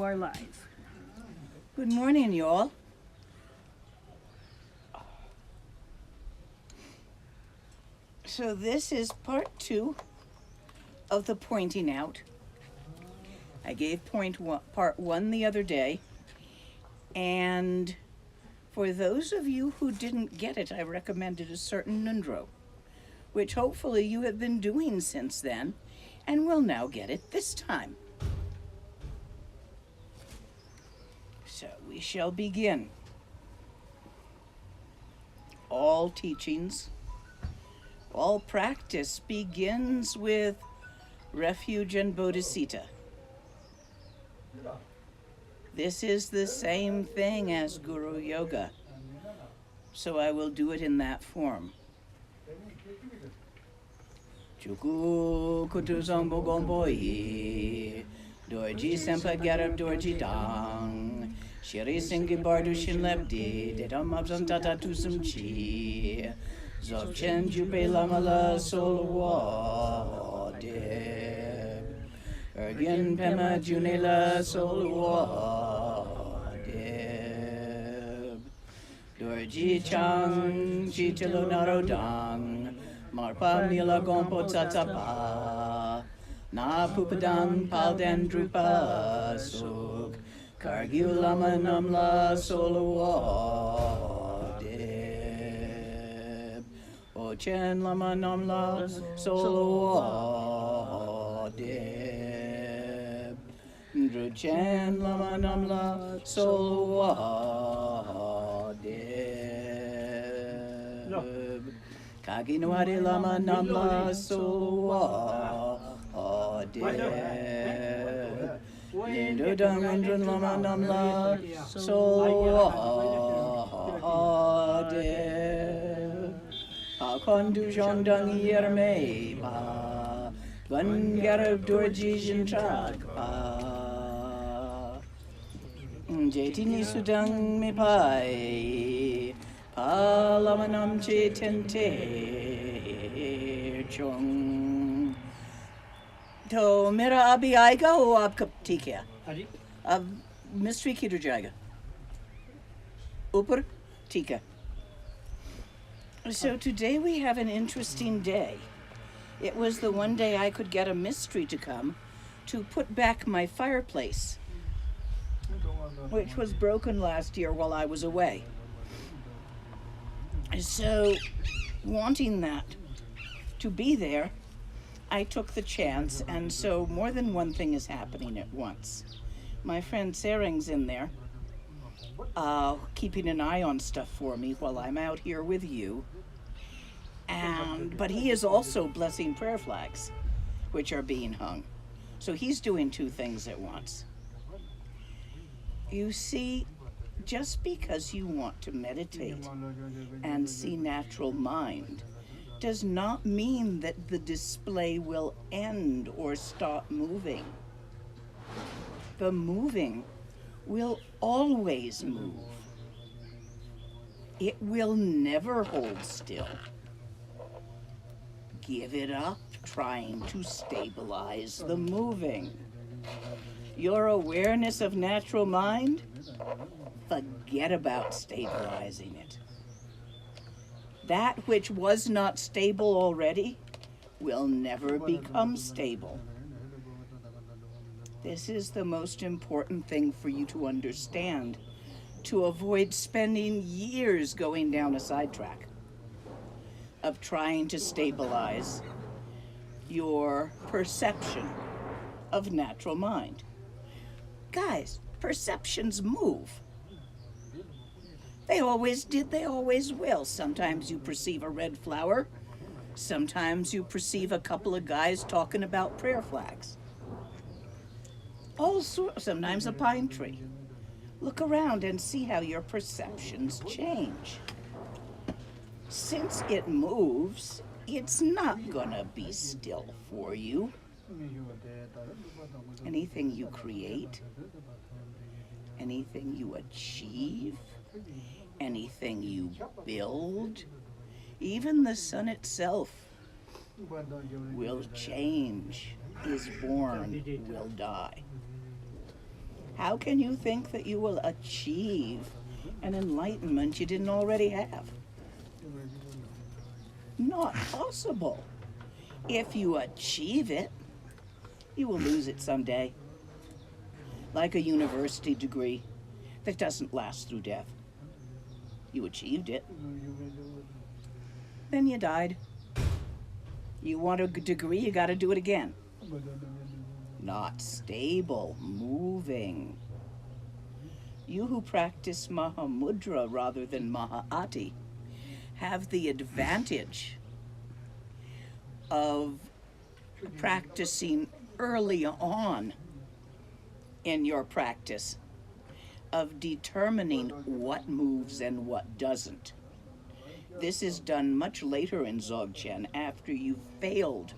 are live. Good morning, y'all. So this is part 2 of the pointing out. I gave part 1 the other day, and for those of you who didn't get it, I recommended a certain Nundro, which hopefully you have been doing since then, and will now get it this time. So we shall begin. All teachings, all practice begins with refuge and bodhicitta. This is the same thing as Guru Yoga, so I will do it in that form. Chuku kutu zombo gombo yi, dorji sempa garab dorji dang, shiri singi bardu shin lepdi, dedam abzan tata tusum chi, zobchen jupe lama la solo de, Ergin Pema Junela Solwa Deb Dorji Chang Chitilo Narodang Marpa Mila Gompo Tsatapa Na Pupadang Palden Drupa Suk Kargyu Lama Namla Solwa Deb Ochen Lama Namla Solwa Deb Druchen Lama Namla Solwa Deb Kaginwari Lama Namla Solwa Deb Nindudang Indran Lama Namla Solwa Deb Akondu Jongdang Yerme Pa Dwan Garab Dorji Jintrak Pa Jetini Sudang Me Pai Pa Lamanam Che Tente Chong To Mira Abi Aiga O Abkap Tika Ab Mystery Kidu Jaga Upur Tika. So today we have an interesting day. It was the one day I could get a mystery to come to put back my fireplace, which was broken last year while I was away. So, wanting that to be there, I took the chance, and so more than one thing is happening at once. My friend Sering's in there, keeping an eye on stuff for me while I'm out here with you. But he is also blessing prayer flags, which are being hung. So he's doing 2 things at once. You see, just because you want to meditate and see natural mind does not mean that the display will end or stop moving. The moving will always move. It will never hold still. Give it up trying to stabilize the moving. Your awareness of natural mind, forget about stabilizing it. That which was not stable already will never become stable. This is the most important thing for you to understand, to avoid spending years going down a sidetrack of trying to stabilize your perception of natural mind. Guys, perceptions move. They always did, they always will. Sometimes you perceive a red flower. Sometimes you perceive a couple of guys talking about prayer flags. Sometimes a pine tree. Look around and see how your perceptions change. Since it moves, it's not gonna be still for you. Anything you create, anything you achieve, anything you build, even the sun itself will change, is born, will die. How can you think that you will achieve an enlightenment you didn't already have? Not possible. If you achieve it, you will lose it someday. Like a university degree that doesn't last through death. You achieved it, then you died. You want a degree, you got to do it again. Not stable, moving. You who practice Mahamudra rather than Maha'ati have the advantage of practicing early on in your practice, of determining what moves and what doesn't. This is done much later in Dzogchen, after you've failed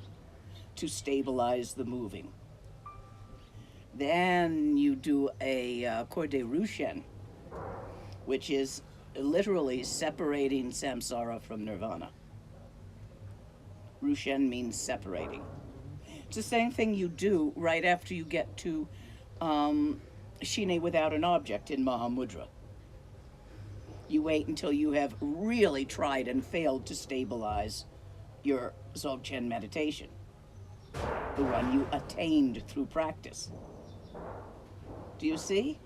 to stabilize the moving. Then you do a Korde Rushen, which is literally separating samsara from nirvana. Rushen means separating. It's the same thing you do right after you get to Shine without an object in Mahamudra. You wait until you have really tried and failed to stabilize your Dzogchen meditation, the one you attained through practice. Do you see?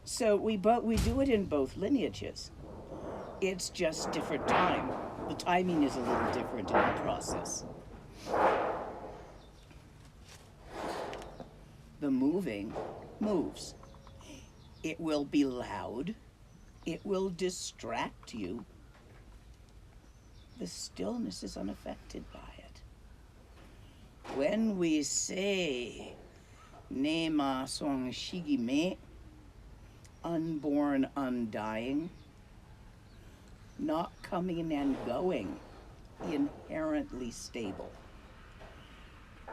So we do it in both lineages. It's just different time. The timing is a little different in the process. The moving moves. It will be loud. It will distract you. The stillness is unaffected by it. When we say Nema Song Shigime, unborn, undying, not coming and going, inherently stable.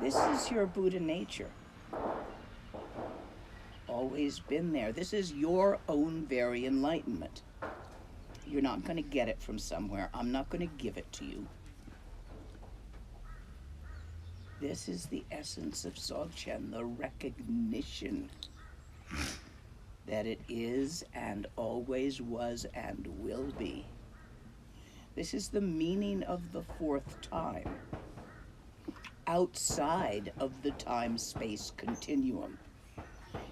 This is your Buddha nature. Always been there. This is your own very enlightenment. You're not going to get it from somewhere. I'm not going to give it to you. This is the essence of Dzogchen, the recognition that it is and always was and will be. This is the meaning of the fourth time, outside of the time-space continuum.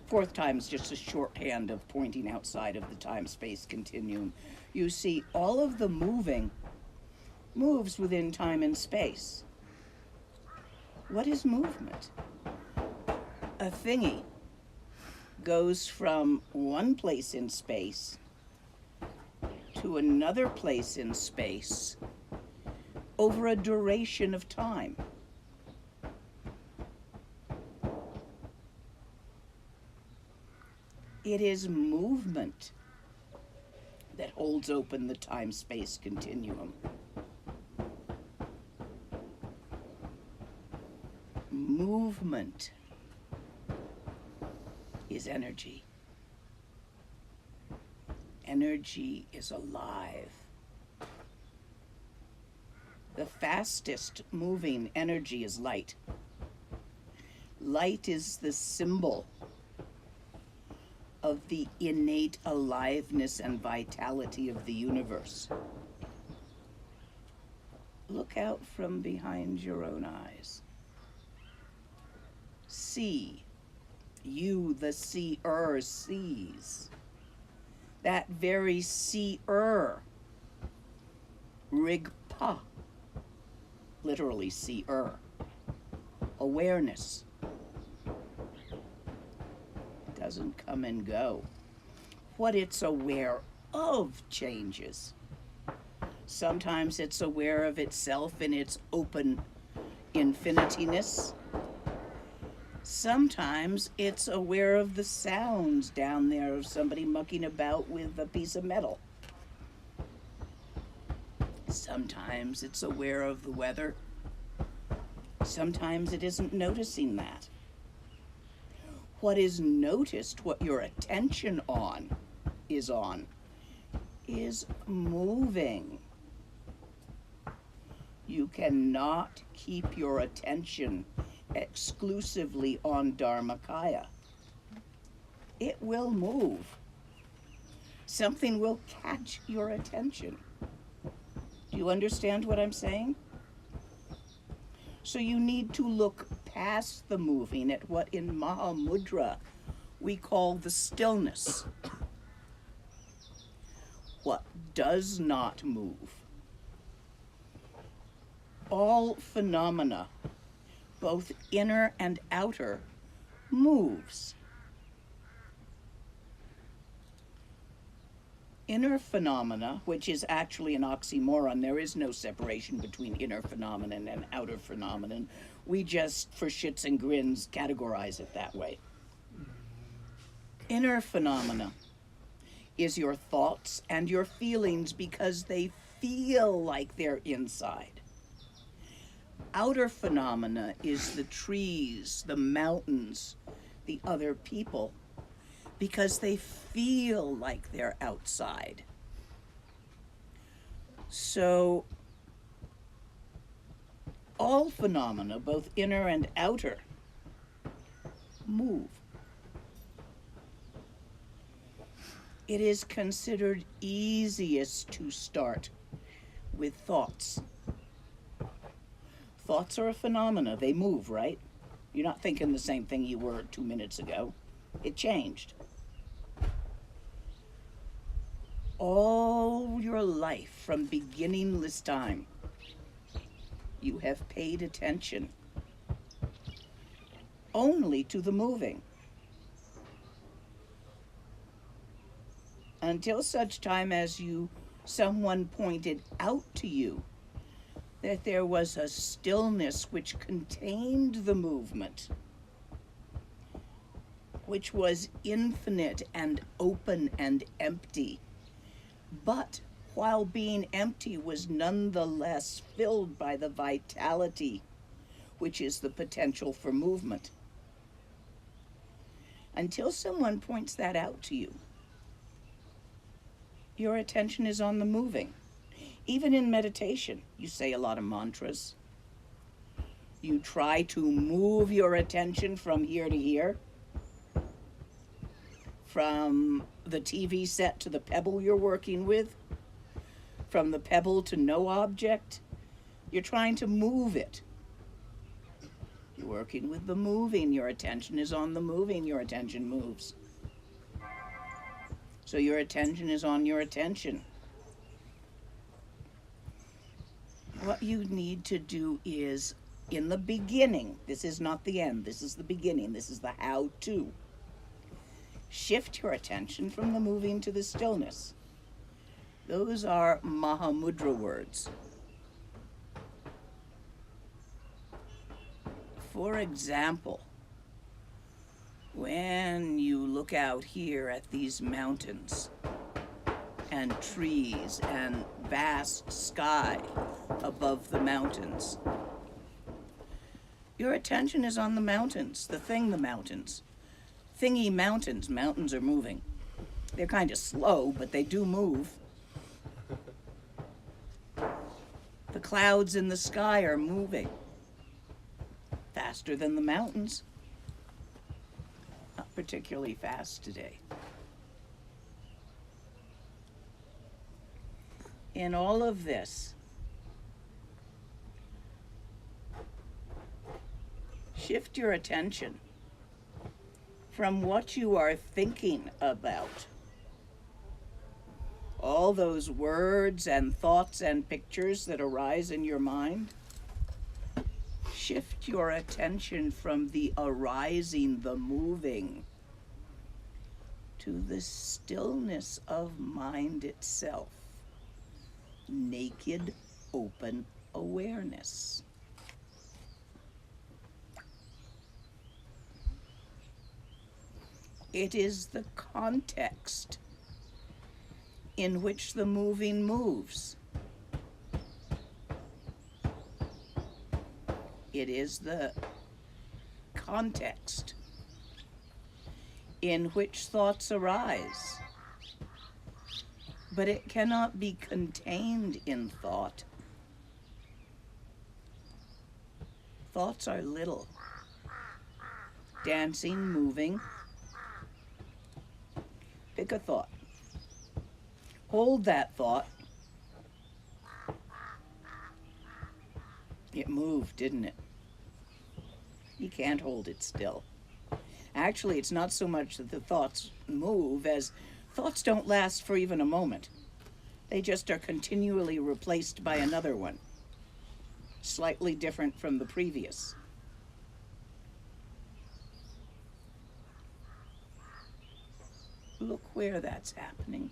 Fourth time is just a shorthand of pointing outside of the time-space continuum. You see, all of the moving moves within time and space. What is movement? A thingy goes from one place in space to another place in space over a duration of time. It is movement that holds open the time-space continuum. Movement is energy. Energy is alive. The fastest moving energy is light. Light is the symbol of the innate aliveness and vitality of the universe. Look out from behind your own eyes. See. You, the seer, sees. That very seer, Rigpa, literally seer, awareness, doesn't come and go. What it's aware of changes. Sometimes it's aware of itself in its open infinitiness. Sometimes it's aware of the sounds down there of somebody mucking about with a piece of metal. Sometimes it's aware of the weather. Sometimes it isn't noticing that. What is noticed, what your attention is moving. You cannot keep your attention exclusively on Dharmakaya. it will move. Something will catch your attention. Do you understand what I'm saying? So you need to look past the moving at what in Mahamudra we call the stillness. What does not move. All phenomena, both inner and outer, moves. Inner phenomena, which is actually an oxymoron, there is no separation between inner phenomenon and outer phenomenon. We just, for shits and grins, categorize it that way. Inner phenomena is your thoughts and your feelings because they feel like they're inside. Outer phenomena is the trees, the mountains, the other people, because they feel like they're outside. So all phenomena, both inner and outer, move. It is considered easiest to start with thoughts. Thoughts are a phenomena. They move, right? You're not thinking the same thing you were 2 minutes ago. It changed. All your life, from beginningless time, you have paid attention only to the moving. Until such time as someone pointed out to you that there was a stillness which contained the movement, which was infinite and open and empty, but while being empty was nonetheless filled by the vitality, which is the potential for movement. Until someone points that out to you, your attention is on the moving. Even in meditation, you say a lot of mantras. You try to move your attention from here to here, from the TV set to the pebble you're working with, from the pebble to no object. You're trying to move it. You're working with the moving. Your attention is on the moving. Your attention moves. So your attention is on your attention. What you need to do is, in the beginning, this is not the end, this is the beginning, this is the how-to. Shift your attention from the moving to the stillness. Those are Mahamudra words. For example, when you look out here at these mountains and trees and vast sky above the mountains, your attention is on the mountains, the mountains. Thingy mountains. Mountains are moving. They're kind of slow, but they do move. The clouds in the sky are moving faster than the mountains. Not particularly fast today. In all of this, shift your attention from what you are thinking about. All those words and thoughts and pictures that arise in your mind. Shift your attention from the arising, the moving, to the stillness of mind itself. Naked, open awareness. It is the context in which the moving moves. It is the context in which thoughts arise. But it cannot be contained in thought. Thoughts are little, dancing, moving, Pick a thought. Hold that thought. It moved, didn't it? You can't hold it still. Actually, it's not so much that the thoughts move as thoughts don't last for even a moment. They just are continually replaced by another one, slightly different from the previous. Look where that's happening.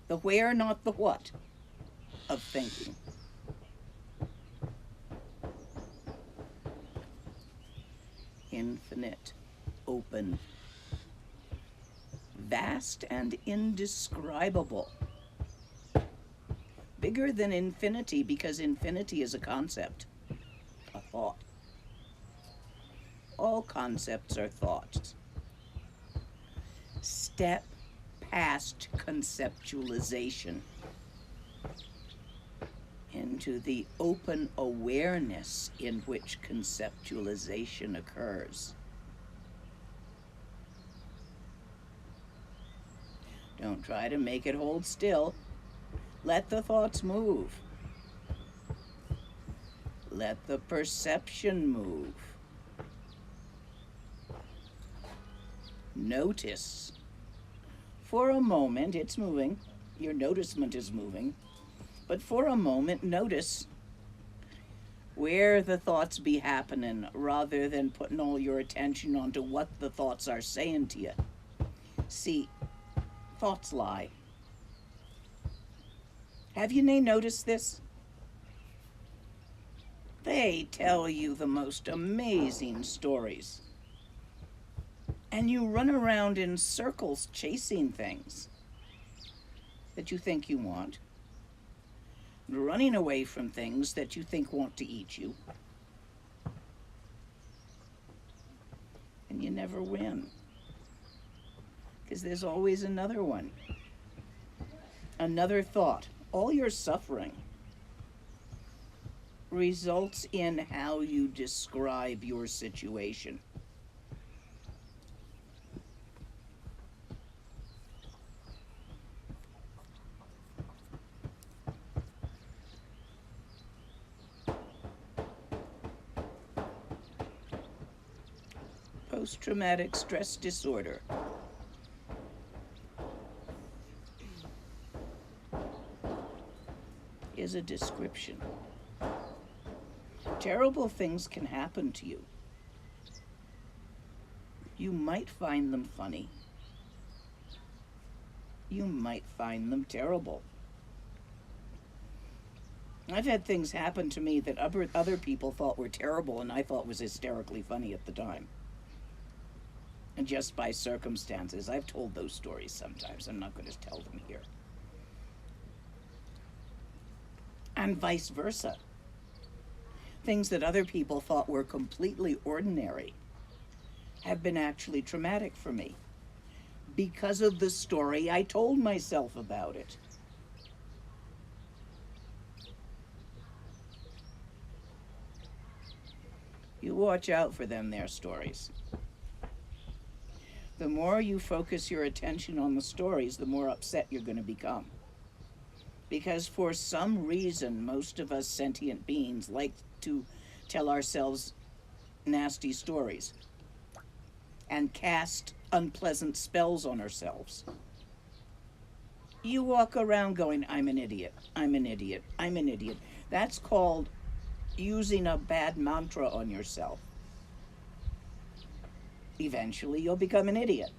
The where, not the what, of thinking. Infinite, open, vast and indescribable. Bigger than infinity, because infinity is a concept, a thought. All concepts are thoughts. Step past conceptualization into the open awareness in which conceptualization occurs. Don't try to make it hold still. Let the thoughts move. Let the perception move. Notice. For a moment, it's moving. Your noticement is moving. But for a moment, notice where the thoughts be happening rather than putting all your attention onto what the thoughts are saying to you. See, thoughts lie. Have you noticed this? They tell you the most amazing stories. And you run around in circles chasing things that you think you want, running away from things that you think want to eat you. And you never win, because there's always another one, another thought. All your suffering results in how you describe your situation. Post-traumatic stress disorder. Is a description. Terrible things can happen to you. You might find them funny. You might find them terrible. I've had things happen to me that other people thought were terrible and I thought was hysterically funny at the time. And just by circumstances. I've told those stories sometimes. I'm not going to tell them here. And vice versa. Things that other people thought were completely ordinary have been actually traumatic for me because of the story I told myself about it. You watch out for them, their stories. The more you focus your attention on the stories, the more upset you're going to become. Because for some reason, most of us sentient beings like to tell ourselves nasty stories and cast unpleasant spells on ourselves. You walk around going, I'm an idiot, I'm an idiot, I'm an idiot. That's called using a bad mantra on yourself. Eventually, you'll become an idiot.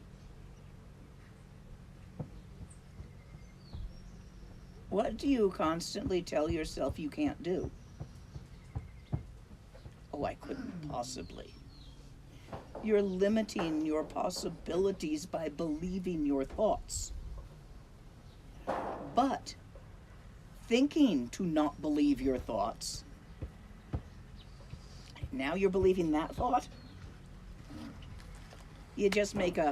What do you constantly tell yourself you can't do? Oh, I couldn't possibly. You're limiting your possibilities by believing your thoughts. But thinking to not believe your thoughts, now you're believing that thought? You just make a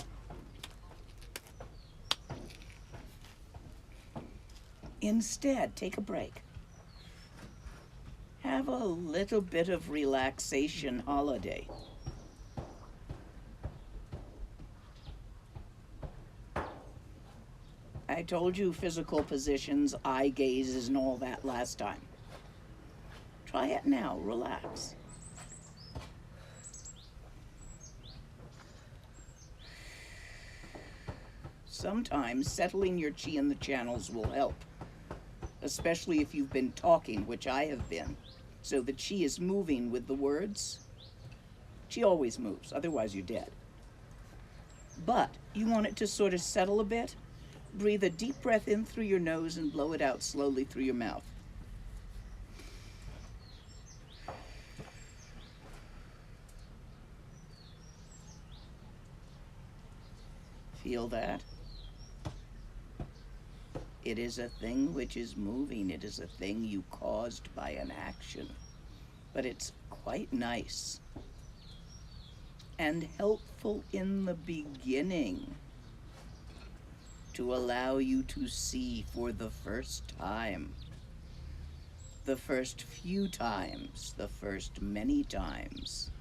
instead, take a break. Have a little bit of relaxation holiday. I told you physical positions, eye gazes, and all that last time. Try it now. Relax. Sometimes settling your chi in the channels will help, especially if you've been talking, which I have been. So the chi is moving with the words. Chi always moves, otherwise you're dead. But you want it to sort of settle a bit. Breathe a deep breath in through your nose and blow it out slowly through your mouth. Feel that? It is a thing which is moving. It is a thing you caused by an action. But it's quite nice and helpful in the beginning to allow you to see for the first time, the first few times, the first many times,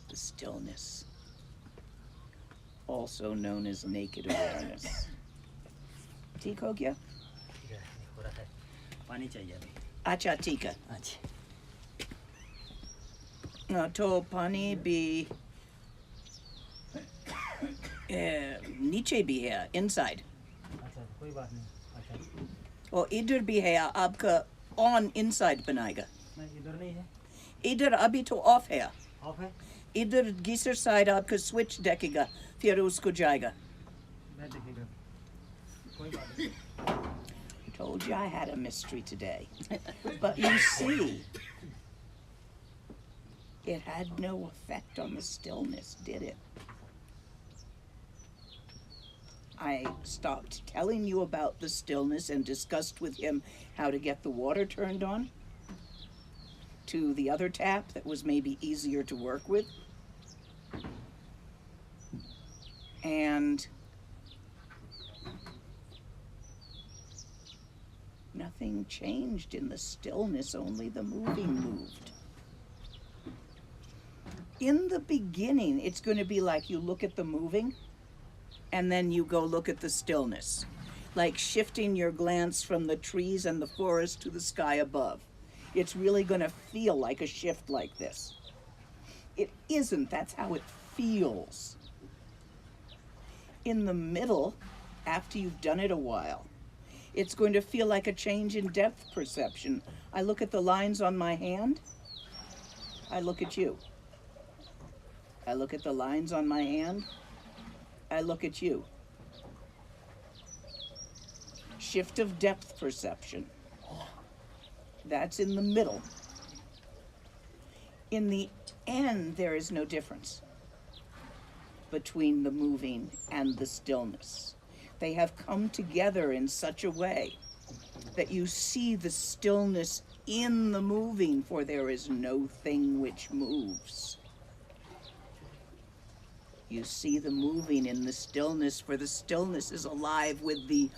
the stillness, also known as naked awareness. ठीक हो गया? पानी चाहिए अभी. अच्छा ठीक है. अच्छा. तो पानी भी नीचे भी है, inside. अच्छा कोई बात नहीं. अच्छा. और इधर भी है, आपका on inside बनाएगा. नहीं इधर नहीं है. इधर अभी तो off है. ऑफ है. इधर गीसर साइड आपका स्विच देखेगा, फिर उसको जाएगा. मैं देखेगा. कोई बात नहीं. Told you I had a mystery today. But you see, it had no effect on the stillness, did it? I stopped telling you about the stillness and discussed with him how to get the water turned on to the other tap that was maybe easier to work with. And nothing changed in the stillness, only the moving moved. In the beginning, it's going to be like you look at the moving and then you go look at the stillness, like shifting your glance from the trees and the forest to the sky above. It's really going to feel like a shift like this. It isn't, that's how it feels. In the middle, after you've done it a while, it's going to feel like a change in depth perception. I look at the lines on my hand, I look at you. I look at the lines on my hand, I look at you. Shift of depth perception. That's in the middle. In the end, there is no difference between the moving and the stillness. They have come together in such a way that you see the stillness in the moving, for there is no thing which moves. You see the moving in the stillness, for the stillness is alive with the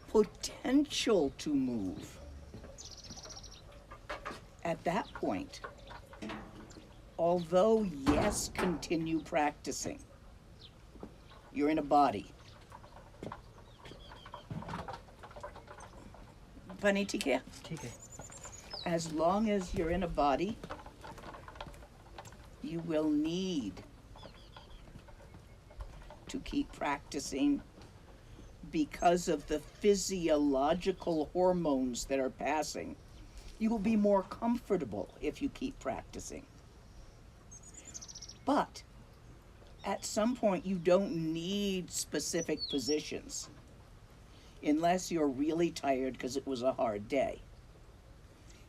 potential to move. At that point, although yes, continue practicing. You're in a body. Pani ठीक है? ठीक है. As long as you're in a body, you will need to keep practicing because of the physiological hormones that are passing. You will be more comfortable if you keep practicing. But at some point, you don't need specific positions unless you're really tired because it was a hard day.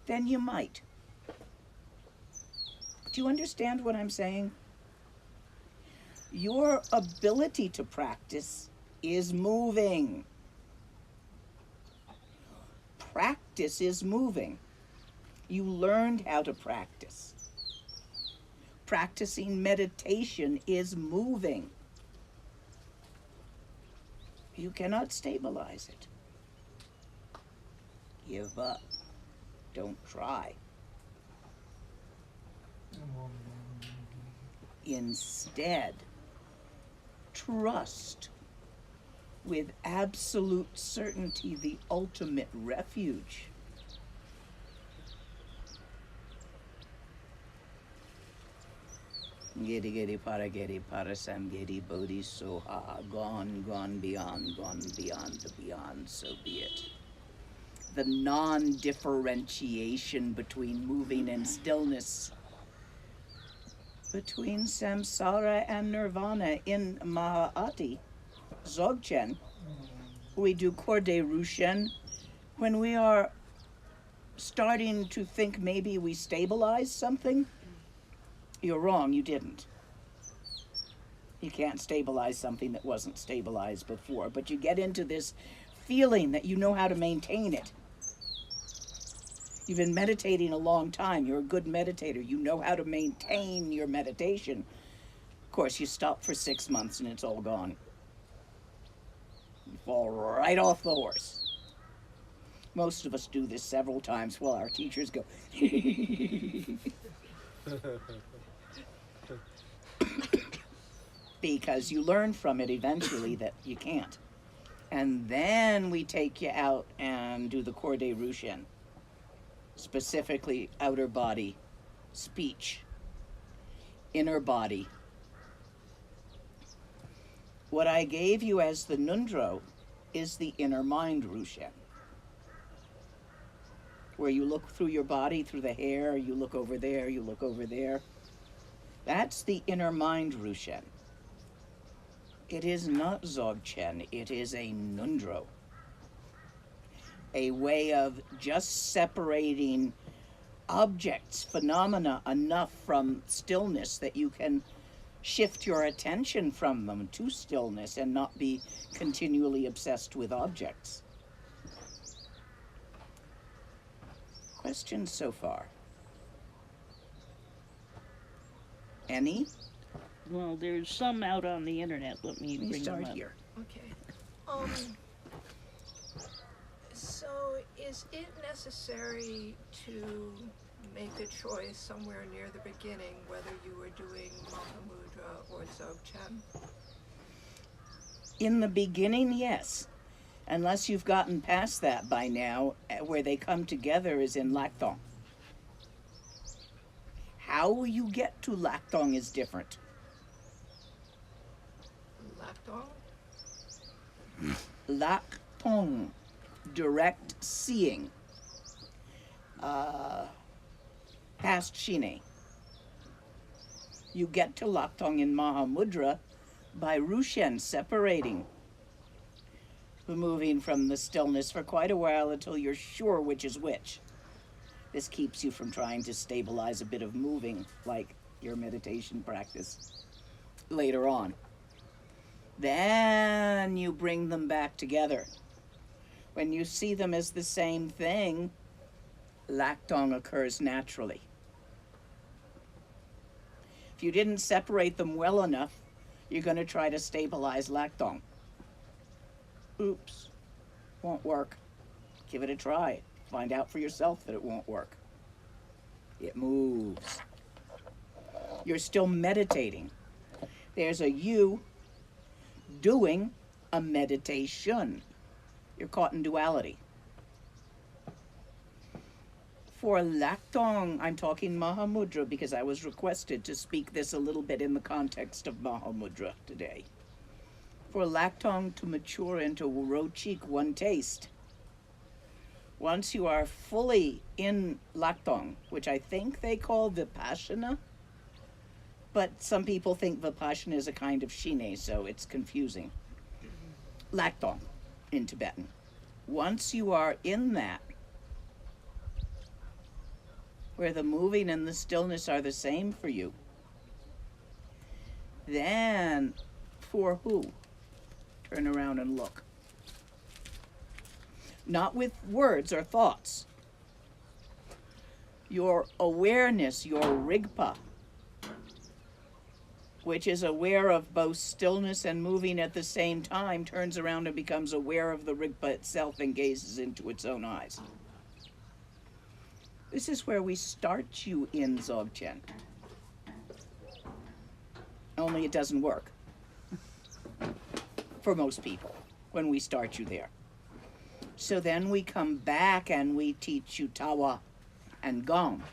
Then you might. Do you understand what I'm saying? Your ability to practice is moving. Practice is moving. You learned how to practice. Practicing meditation is moving. You cannot stabilize it. Give up. Don't try. Instead, trust with absolute certainty the ultimate refuge. Gedi para sam gedi bodhi soha, gone beyond the beyond, so be it. The non-differentiation between moving and stillness, between samsara and nirvana. In Maha'ati, Dzogchen, we do Korde Rushen when we are starting to think maybe we stabilized something. You're wrong, you didn't. You can't stabilize something that wasn't stabilized before, but you get into this feeling that you know how to maintain it. You've been meditating a long time. You're a good meditator. You know how to maintain your meditation. Of course, you stop for 6 months and it's all gone. You fall right off the horse. Most of us do this several times while our teachers go, because you learn from it eventually that you can't. And then we take you out and do the Korde Rushen, specifically outer body, speech, inner body. What I gave you as the Nundro is the Inner Mind Rushen, where you look through your body, through the hair, you look over there, you look over there. That's the Inner Mind Rushen. It is not Dzogchen, it is a Nundro. A way of just separating objects, phenomena, enough from stillness that you can shift your attention from them to stillness and not be continually obsessed with objects. Questions so far? Any? Well, there's some out on the internet. Let me bring them Start up. here. Okay. So is it necessary to make a choice somewhere near the beginning whether you were doing Mahamudra or Dzogchen? In the beginning, yes. Unless you've gotten past that by now, where they come together is in Laktong. How you get to Laktong is different. Laktong? Laktong, direct seeing, past Shine. You get to Laktong in Mahamudra by Rushen, separating, moving from the stillness for quite a while until you're sure which is which. This keeps you from trying to stabilize a bit of moving, like your meditation practice later on. Then you bring them back together. When you see them as the same thing, Laktong occurs naturally. If you didn't separate them well enough, you're going to try to stabilize Laktong. Oops, won't work. Give it a try. Find out for yourself that it won't work. It moves. You're still meditating. There's a you doing a meditation. You're caught in duality. For Laktong, I'm talking Mahamudra because I was requested to speak this a little bit in the context of Mahamudra today. For Laktong to mature into Rochik, one taste, once you are fully in Laktong, which I think they call Vipassana, but some people think Vipassana is a kind of Shine, so it's confusing. Laktong in Tibetan. Once you are in that, where the moving and the stillness are the same for you, then for who? Turn around and look. Not with words or thoughts. Your awareness, your Rigpa, which is aware of both stillness and moving at the same time, turns around and becomes aware of the Rigpa itself and gazes into its own eyes. This is where we start you in Dzogchen. Only it doesn't work for most people. when we start you there. So then we come back and we teach you Tawa and Gom.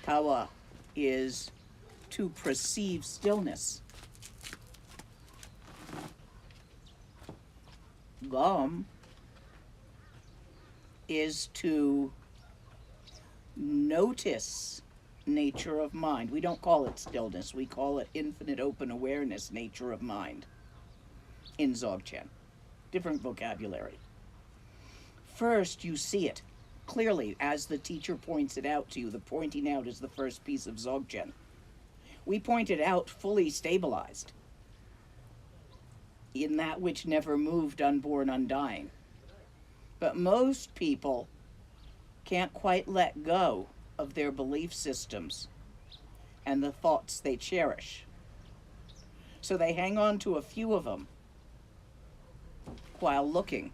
Tawa is to perceive stillness. Gom is to notice nature of mind. We don't call it stillness, we call it infinite open awareness, nature of mind in Dzogchen. Different vocabulary. First, you see it clearly as the teacher points it out to you. The pointing out is the first piece of Dzogchen. We point it out fully stabilized in that which never moved, unborn, undying. But most people can't quite let go of their belief systems and the thoughts they cherish. So they hang on to a few of them while looking.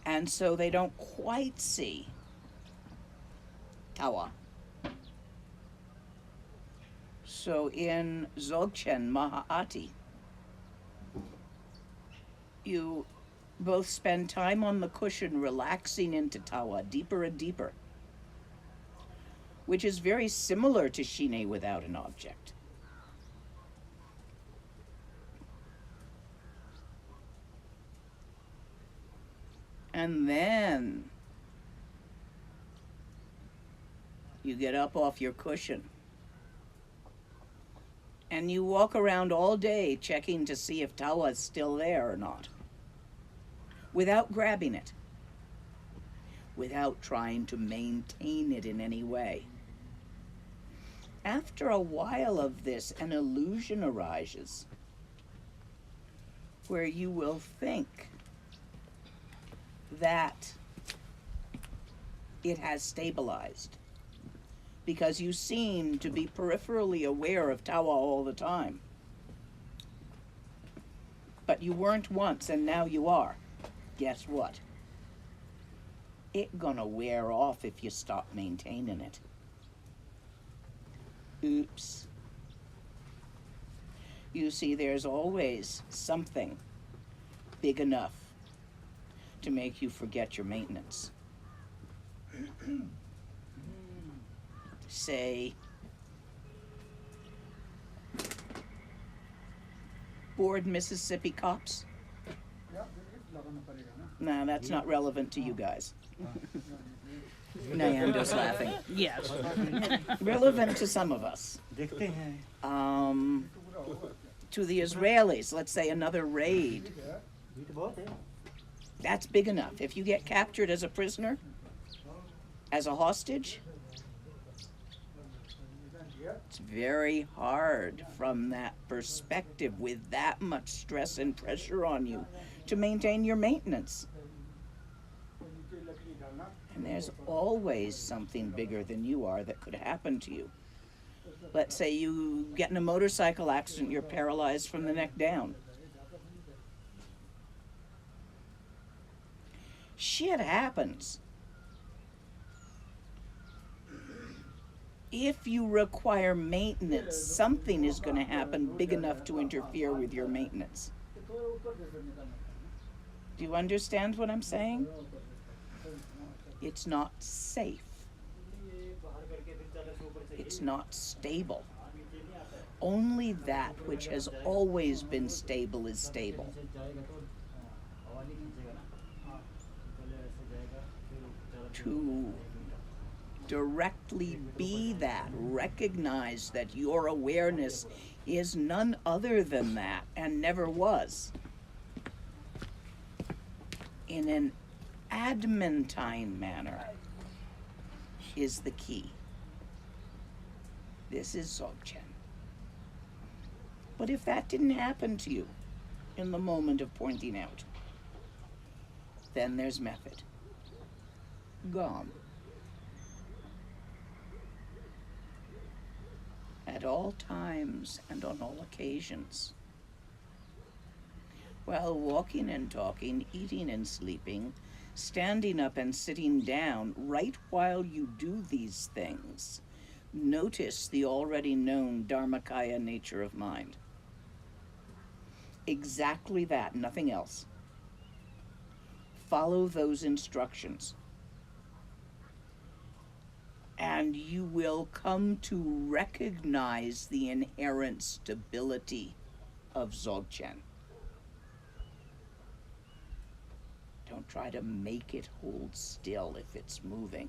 And so they don't quite see Tawa. So in Dzogchen Maha'ati, you both spend time on the cushion relaxing into Tawa deeper and deeper, which is very similar to Shine without an object. And then you get up off your cushion and you walk around all day checking to see if Tawa is still there or not, without grabbing it, without trying to maintain it in any way. After a while of this, an illusion arises where you will think that it has stabilized, because you seem to be peripherally aware of Tawa all the time. But you weren't once, and now you are. Guess what? It gonna wear off if you stop maintaining it. Oops. You see, there's always something big enough to make you forget your maintenance. Say, bored Mississippi cops? No, that's not relevant to you guys. Nyando's laughing. Yes. Relevant to some of us. To the Israelis, let's say another raid. That's big enough. If you get captured as a prisoner, as a hostage, it's very hard from that perspective, with that much stress and pressure on you, to maintain your maintenance. And there's always something bigger than you are that could happen to you. Let's say you get in a motorcycle accident, you're paralyzed from the neck down. Shit happens. If you require maintenance, something is going to happen big enough to interfere with your maintenance. Do you understand what I'm saying? It's not safe. It's not stable. Only that which has always been stable is stable. To directly be that, recognize that your awareness is none other than that and never was, in an adamantine manner, is the key. This is Dzogchen. But if that didn't happen to you in the moment of pointing out, then there's method. Gom. At all times and on all occasions. While walking and talking, eating and sleeping, standing up and sitting down, right while you do these things, Notice the already known Dharmakaya nature of mind. Exactly that, nothing else. Follow those instructions, and you will come to recognize the inherent stability of Dzogchen. Don't try to make it hold still if it's moving.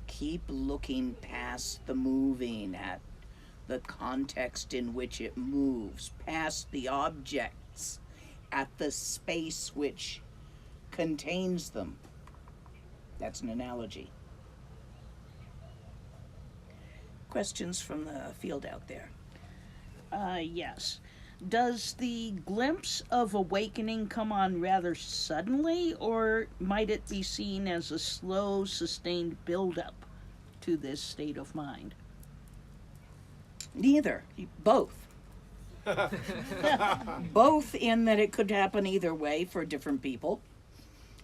Keep looking past the moving, at the context in which it moves, past the objects, at the space which contains them. That's an analogy. Questions from the field out there? Yes. Does the glimpse of awakening come on rather suddenly, or might it be seen as a slow, sustained build-up to this state of mind? Neither. Both. Both in that it could happen either way for different people.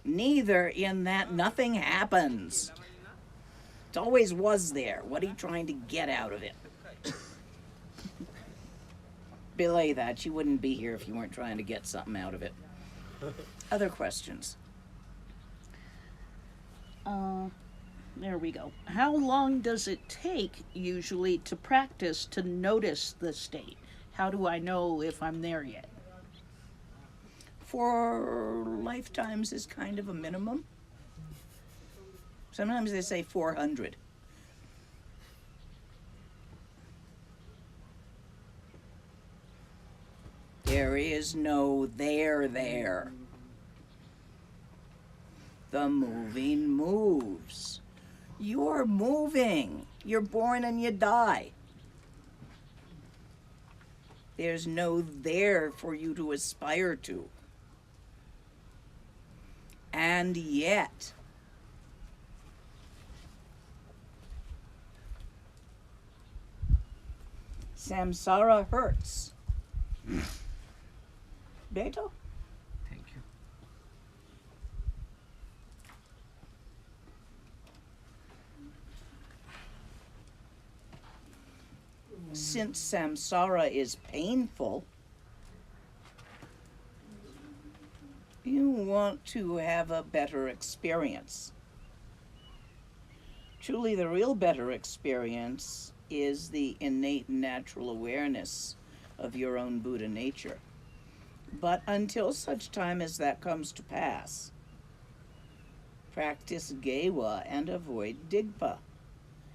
Neither in that nothing happens. It always was there. What are you trying to get out of it? Belay that. You wouldn't be here if you weren't trying to get something out of it. Other questions? There we go. How long does it take usually to practice to notice the state? How do I know if I'm there yet? 4 lifetimes is kind of a minimum. Sometimes they say 400. There is no there. The moving moves. You're moving. You're born and you die. There's no there for you to aspire to. And yet, samsara hurts. Beto? Thank you. Since samsara is painful, you want to have a better experience. Truly, the real better experience is the innate natural awareness of your own Buddha nature. But until such time as that comes to pass, practice Gewa and avoid Digpa.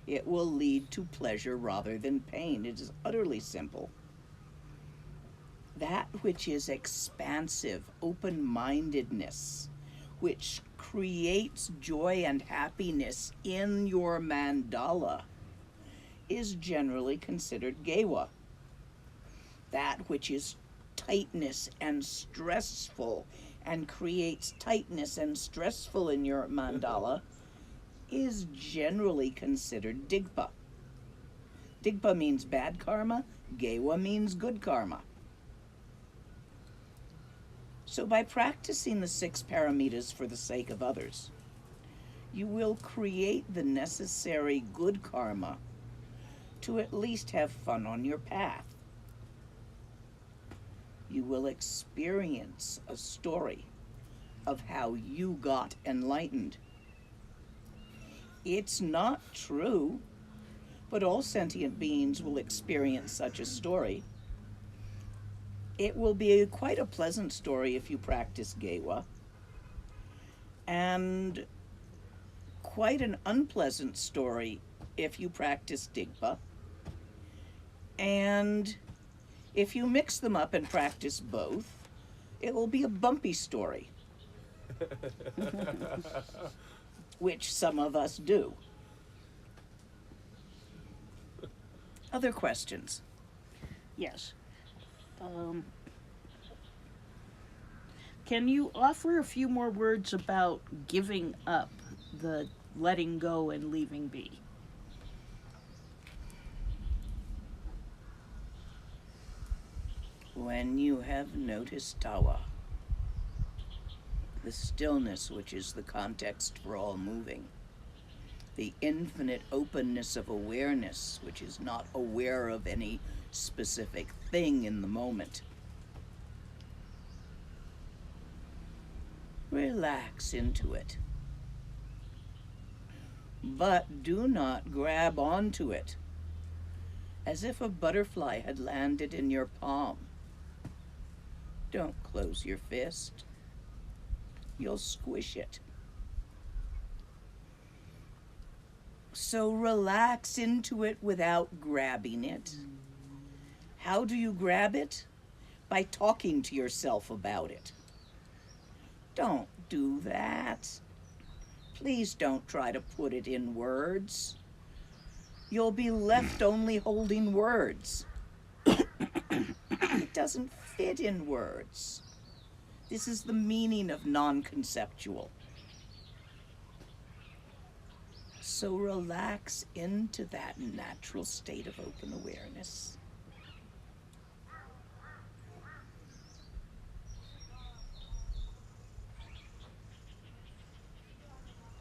It will lead to pleasure rather than pain. It is utterly simple. That which is expansive, open-mindedness, which creates joy and happiness in your mandala, is generally considered Gewa. That which is tightness and stressful and creates tightness and stressful in your mandala is generally considered Digpa. Digpa means bad karma, Gewa means good karma. So by practicing the 6 paramitas for the sake of others, you will create the necessary good karma to at least have fun on your path. You will experience a story of how you got enlightened. It's not true, but all sentient beings will experience such a story. It will be quite a pleasant story if you practice Gewa, and quite an unpleasant story if you practice Digpa. And if you mix them up and practice both, it will be a bumpy story, which some of us do. Other questions? Yes. Can you offer a few more words about giving up, the letting go and leaving be? When you have noticed Tawa, the stillness which is the context for all moving, the infinite openness of awareness, which is not aware of any specific thing in the moment. Relax into it. But do not grab onto it as if a butterfly had landed in your palm. Don't close your fist. You'll squish it. So relax into it without grabbing it. How do you grab it? By talking to yourself about it. Don't do that. Please don't try to put it in words. You'll be left only holding words. It doesn't fit in words. This is the meaning of non-conceptual. So relax into that natural state of open awareness.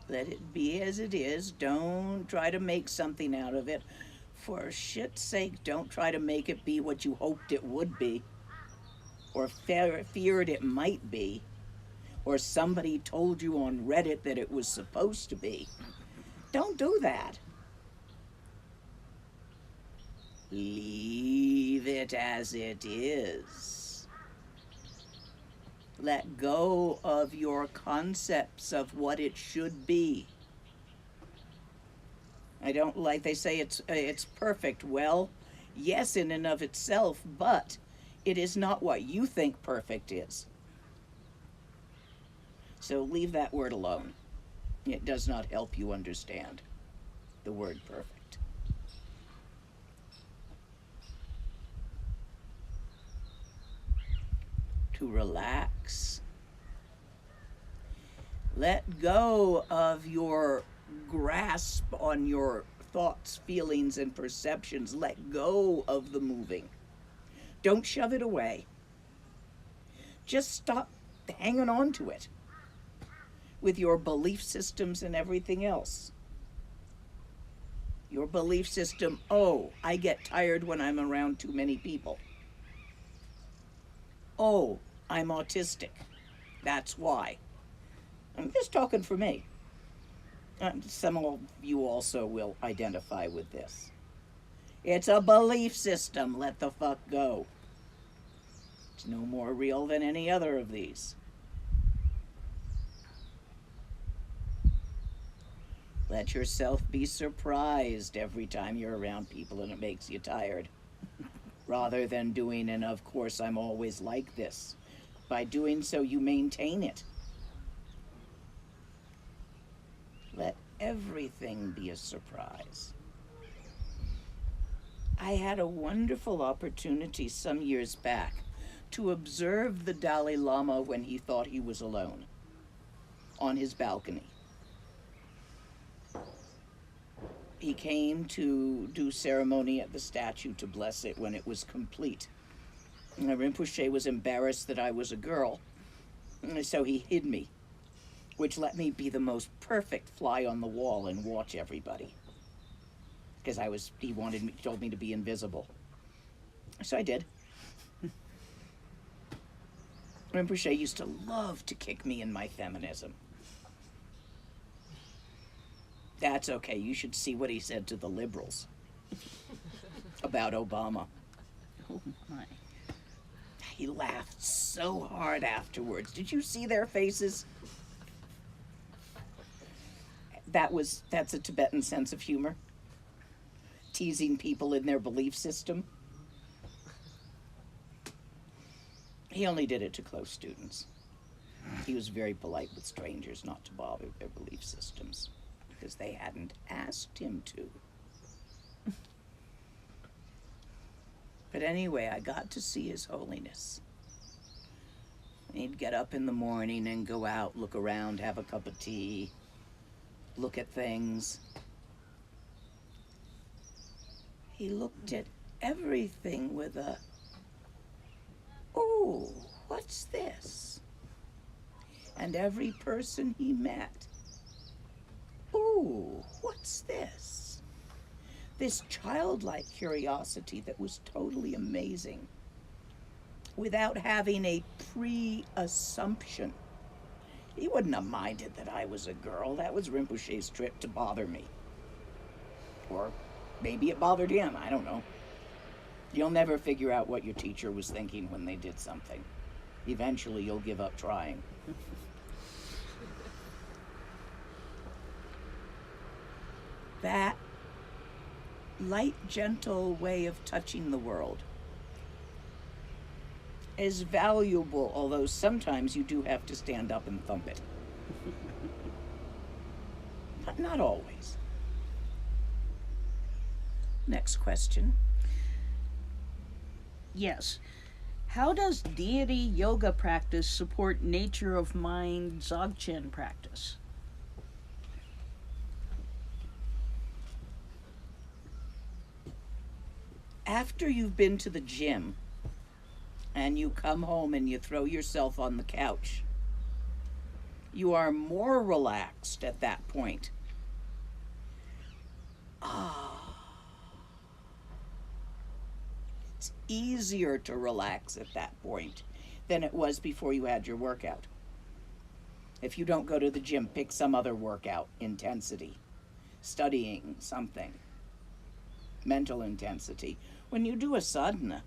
Let it be as it is. Don't try to make something out of it. For shit's sake, don't try to make it be what you hoped it would be, or feared it might be, or somebody told you on Reddit that it was supposed to be. Don't do that. Leave it as it is. Let go of your concepts of what it should be. I don't like, they say it's perfect. Well, yes, in and of itself, but it is not what you think perfect is. So leave that word alone. It does not help you understand the word perfect. To relax. Let go of your grasp on your thoughts, feelings, and perceptions. Let go of the moving. Don't shove it away. Just stop hanging on to it with your belief systems and everything else. Your belief system, oh, I get tired when I'm around too many people. Oh, I'm autistic. That's why. I'm just talking for me. Some of you also will identify with this. It's a belief system. Let the fuck go. It's no more real than any other of these. Let yourself be surprised every time you're around people and it makes you tired. Rather than doing an of course I'm always like this. By doing so, you maintain it. Let everything be a surprise. I had a wonderful opportunity some years back to observe the Dalai Lama when he thought he was alone on his balcony. He came to do ceremony at the statue to bless it when it was complete. And Rinpoche was embarrassed that I was a girl, so he hid me, which let me be the most perfect fly on the wall and watch everybody. Because he told me to be invisible. So I did. Rinpoche used to love to kick me in my feminism. That's okay. You should see what he said to the liberals about Obama. Oh my. He laughed so hard afterwards. Did you see their faces? That's a Tibetan sense of humor. Teasing people in their belief system. He only did it to close students. He was very polite with strangers not to bother their belief systems because they hadn't asked him to. But anyway, I got to see His Holiness. He'd get up in the morning and go out, look around, have a cup of tea, look at things. He looked at everything with a, oh, what's this? And every person he met, ooh, ooh, what's this? This childlike curiosity that was totally amazing without having a pre-assumption. He wouldn't have minded that I was a girl. That was Rinpoche's trick to bother me. Or maybe it bothered him, I don't know. You'll never figure out what your teacher was thinking when they did something. Eventually you'll give up trying. That light, gentle way of touching the world is valuable, although sometimes you do have to stand up and thump it. But not always. Next question. Yes. How does deity yoga practice support nature of mind Dzogchen practice? After you've been to the gym and you come home and you throw yourself on the couch, you are more relaxed at that point. It's easier to relax at that point than it was before you had your workout. If you don't go to the gym, pick some other workout intensity, studying something, mental intensity. When you do a sadhana,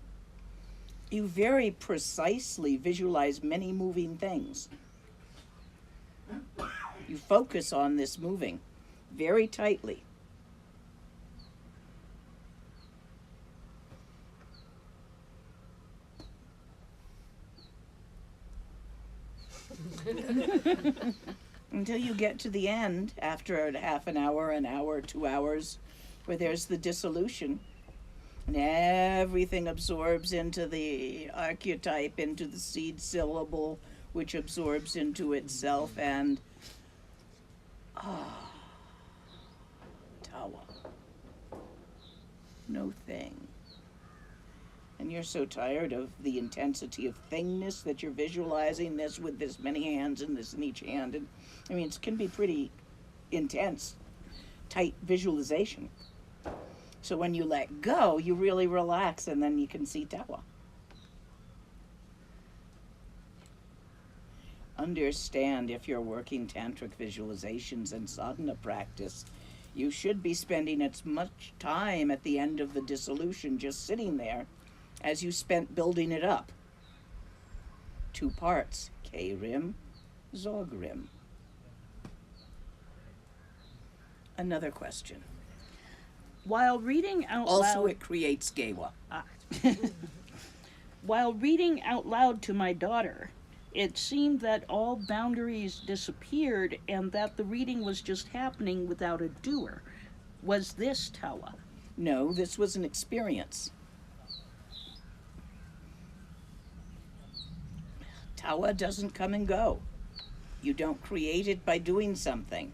you very precisely visualize many moving things. You focus on this moving very tightly. Until you get to the end, after half an hour, 2 hours, where there's the dissolution, and everything absorbs into the archetype, into the seed syllable, which absorbs into itself, and tawa. No thing. And you're so tired of the intensity of thingness that you're visualizing this with this many hands and this in each hand. And I mean, it can be pretty intense, tight visualization. So when you let go, you really relax, and then you can see tawa. Understand, if you're working tantric visualizations and sadhana practice, you should be spending as much time at the end of the dissolution just sitting there as you spent building it up. 2 parts, K-rim, Zog-rim. Another question. While reading out Also, loud... it creates gewa. While reading out loud to my daughter, it seemed that all boundaries disappeared and that the reading was just happening without a doer. Was this tawa? No, this was an experience. Tawa doesn't come and go. You don't create it by doing something.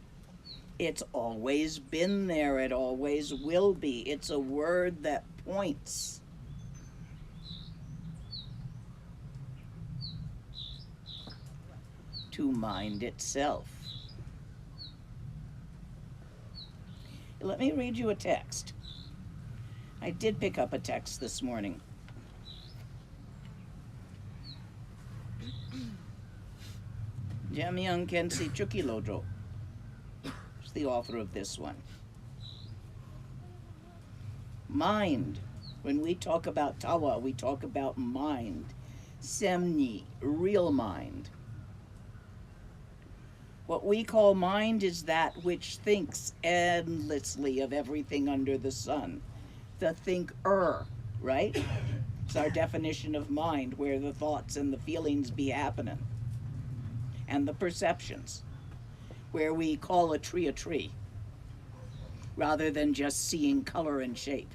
It's always been there. It always will be. It's a word that points. To mind itself. Let me read you a text. I did pick up a text this morning. Jamyang Khensi Chukilojo is the author of this one. Mind. When we talk about tawa, we talk about mind. Semni, real mind. What we call mind is that which thinks endlessly of everything under the sun. The thinker, right? It's our definition of mind, where the thoughts and the feelings be happening. And the perceptions, where we call a tree, rather than just seeing color and shape.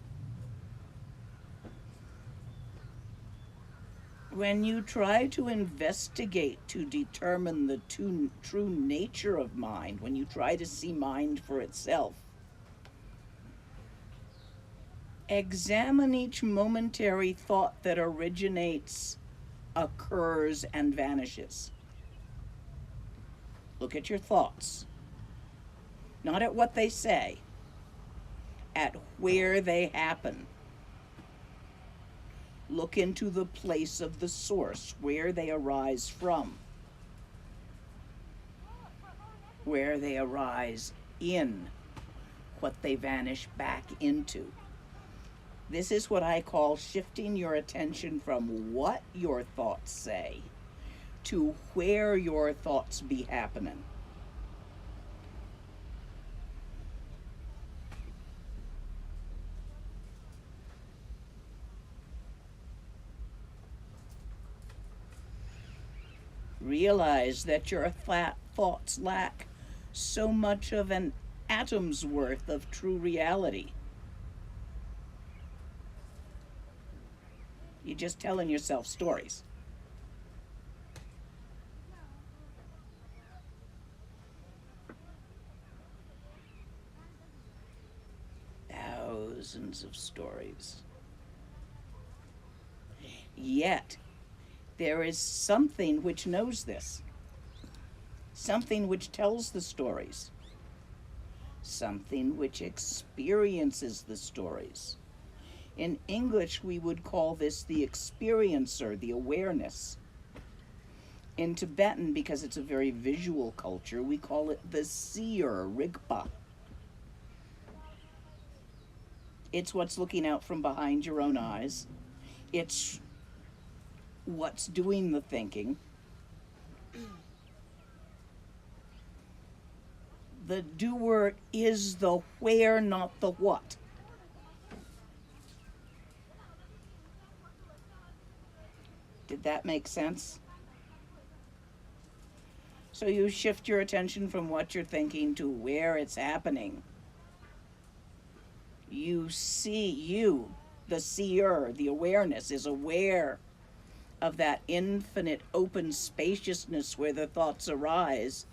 When you try to investigate to determine the true nature of mind, when you try to see mind for itself, examine each momentary thought that originates, occurs, and vanishes. Look at your thoughts. not at what they say, at where they happen. Look into the place of the source, where they arise from, where they arise in, what they vanish back into. This is what I call shifting your attention from what your thoughts say to where your thoughts be happening. Realize that your thoughts lack so much of an atom's worth of true reality. You're just telling yourself stories. Thousands of stories. Yet, there is something which knows this, something which tells the stories, something which experiences the stories. In English, we would call this the experiencer, the awareness. In Tibetan, because it's a very visual culture, we call it the seer, Rigpa. It's what's looking out from behind your own eyes. It's what's doing the thinking. The doer is the where, not the what. Did that make sense? So you shift your attention from what you're thinking to where it's happening. You see, the seer, the awareness, is aware of that infinite open spaciousness where the thoughts arise.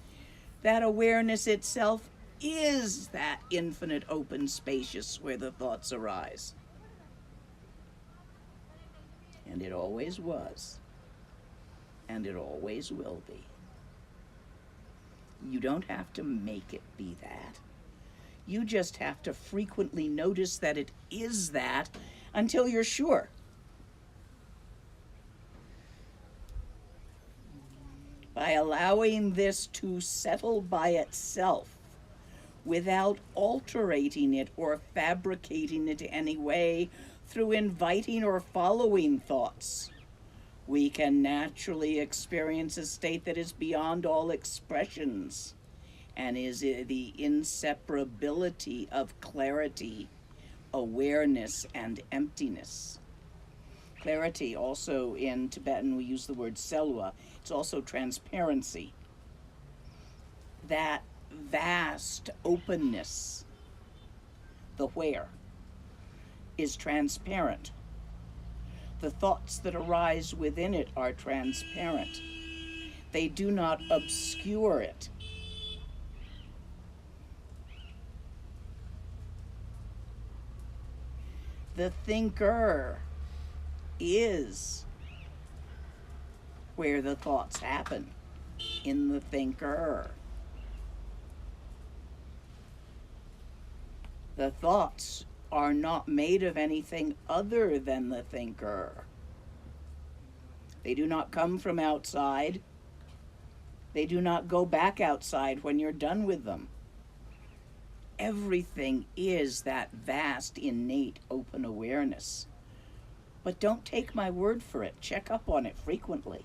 That awareness itself is that infinite open spacious where the thoughts arise. And it always was. And it always will be. You don't have to make it be that. You just have to frequently notice that it is that until you're sure. By allowing this to settle by itself without altering it or fabricating it in any way through inviting or following thoughts, we can naturally experience a state that is beyond all expressions and is the inseparability of clarity, awareness, and emptiness. Clarity, also in Tibetan we use the word selwa. It's also transparency. That vast openness, the where, is transparent. The thoughts that arise within it are transparent. They do not obscure it. The thinker is where the thoughts happen, in the thinker. The thoughts are not made of anything other than the thinker. They do not come from outside. They do not go back outside when you're done with them. Everything is that vast, innate, open awareness. But don't take my word for it. Check up on it frequently.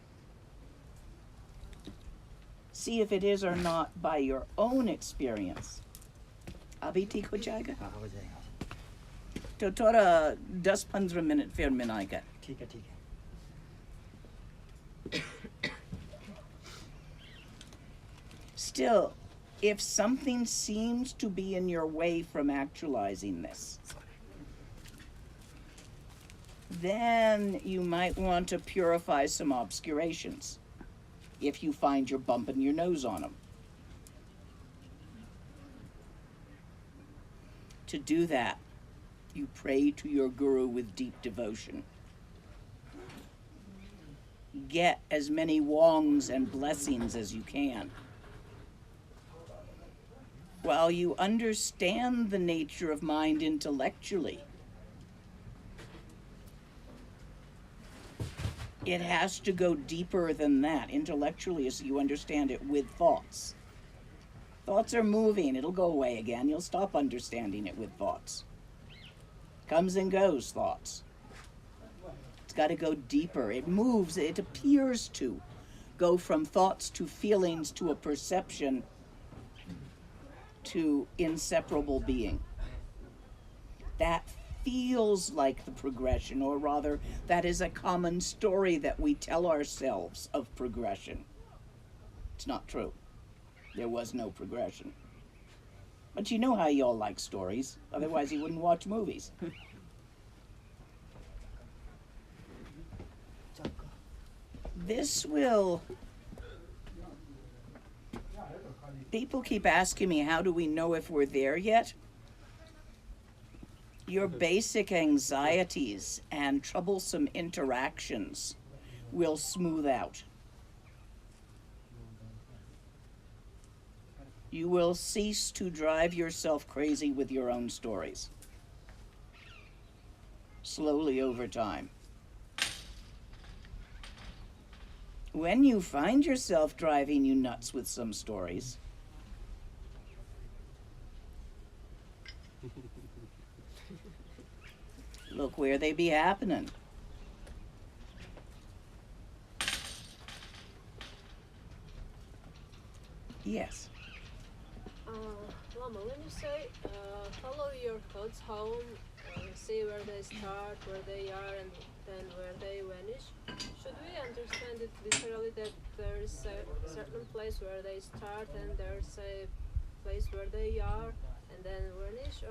See if it is or not by your own experience. Abhi theek ho jayega? हाँ हो जाएगा तो थोड़ा 10-15 minute फिर मिलाएगा. ठीक है Still, if something seems to be in your way from actualizing this, then you might want to purify some obscurations if you find you're bumping your nose on them. To do that, you pray to your guru with deep devotion. Get as many wongs and blessings as you can. while you understand the nature of mind intellectually, it has to go deeper than that intellectually as you understand it with thoughts. Thoughts are moving. It'll go away again. You'll stop understanding it with thoughts. Comes and goes, thoughts. It's got to go deeper. It moves. It appears to go from thoughts to feelings to a perception to inseparable being. That feels like the progression, or rather, that is a common story that we tell ourselves of progression. It's not true. There was no progression. But you know how y'all like stories, otherwise you wouldn't watch movies. This will... People keep asking me, how do we know if we're there yet? Your basic anxieties and troublesome interactions will smooth out. You will cease to drive yourself crazy with your own stories. Slowly over time. When you find yourself driving you nuts with some stories, look where they be happening. Yes. Lama, when you say follow your thoughts home, see where they start, where they are, and then where they vanish, should we understand it literally that there's a certain place where they start and there's a place where they are and then vanish?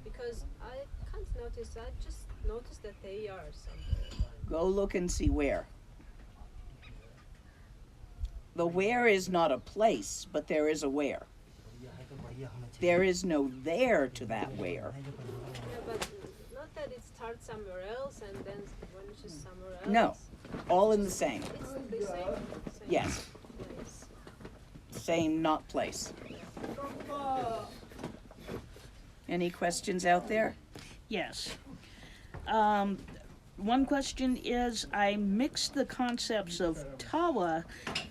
Because I can't notice, I just noticed that they are somewhere. Go look and see where. The where is not a place, but there is a where. There is no there to that where. Yeah, but not that it starts somewhere else and then vanishes somewhere else. No, all in the same. It's the same Yes, place. same, not place. Any questions out there? Yes. One question is, I mixed the concepts of Tawa,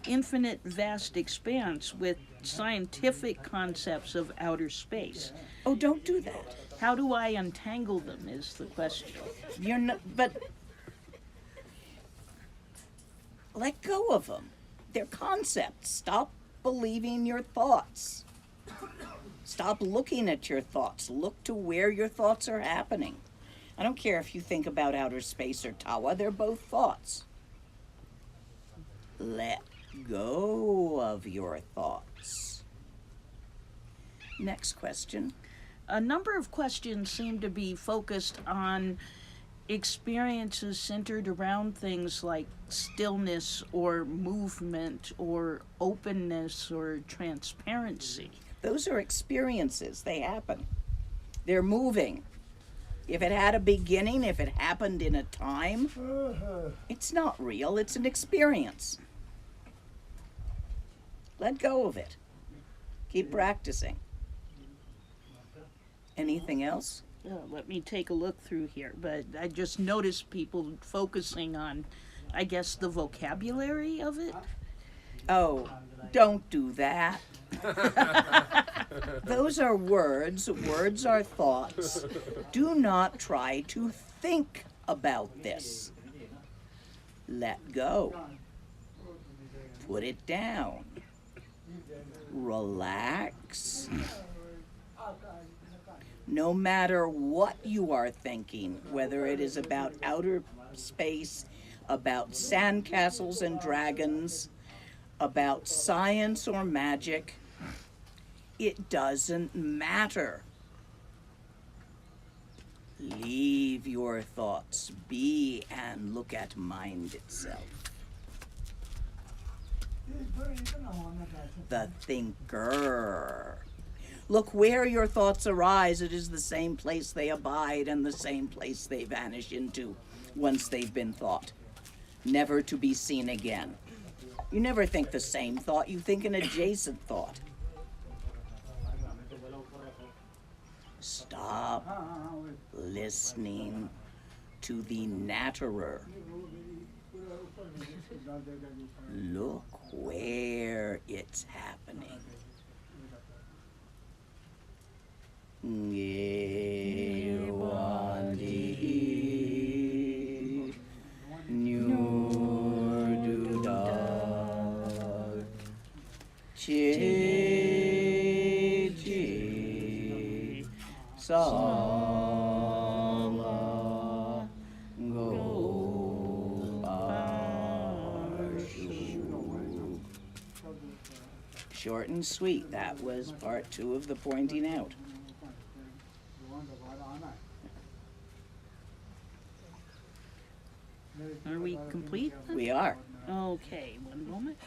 infinite vast expanse, with scientific concepts of outer space. Oh, don't do that. How do I untangle them is the question. You're not, but let go of them. They're concepts. Stop believing your thoughts. Stop looking at your thoughts. Look to where your thoughts are happening. I don't care if you think about outer space or Tawa, they're both thoughts. Let go of your thoughts. Next question. A number of questions seem to be focused on experiences centered around things like stillness or movement or openness or transparency. Those are experiences. They happen. They're moving. If it had a beginning, if it happened in a time, it's not real. It's an experience. Let go of it. Keep practicing. Anything else? Let me take a look through here, but I just noticed people focusing on, I guess, the vocabulary of it. Oh, don't do that. Those are words. Words are thoughts. Do not try to think about this. Let go. Put it down. Relax. No matter what you are thinking, whether it is about outer space, about sandcastles and dragons, about science or magic, it doesn't matter. Leave your thoughts be and look at mind itself. The thinker. Look where your thoughts arise. It is the same place they abide and the same place they vanish into once they've been thought, never to be seen again. You never think the same thought, you think an adjacent thought. Stop listening to the natterer. Look where it's happening. Gewandi Nyurdudag Chiji Sala Gopashu. Short and sweet. That was part 2 of the pointing out. Are we complete? We are. Okay, one moment.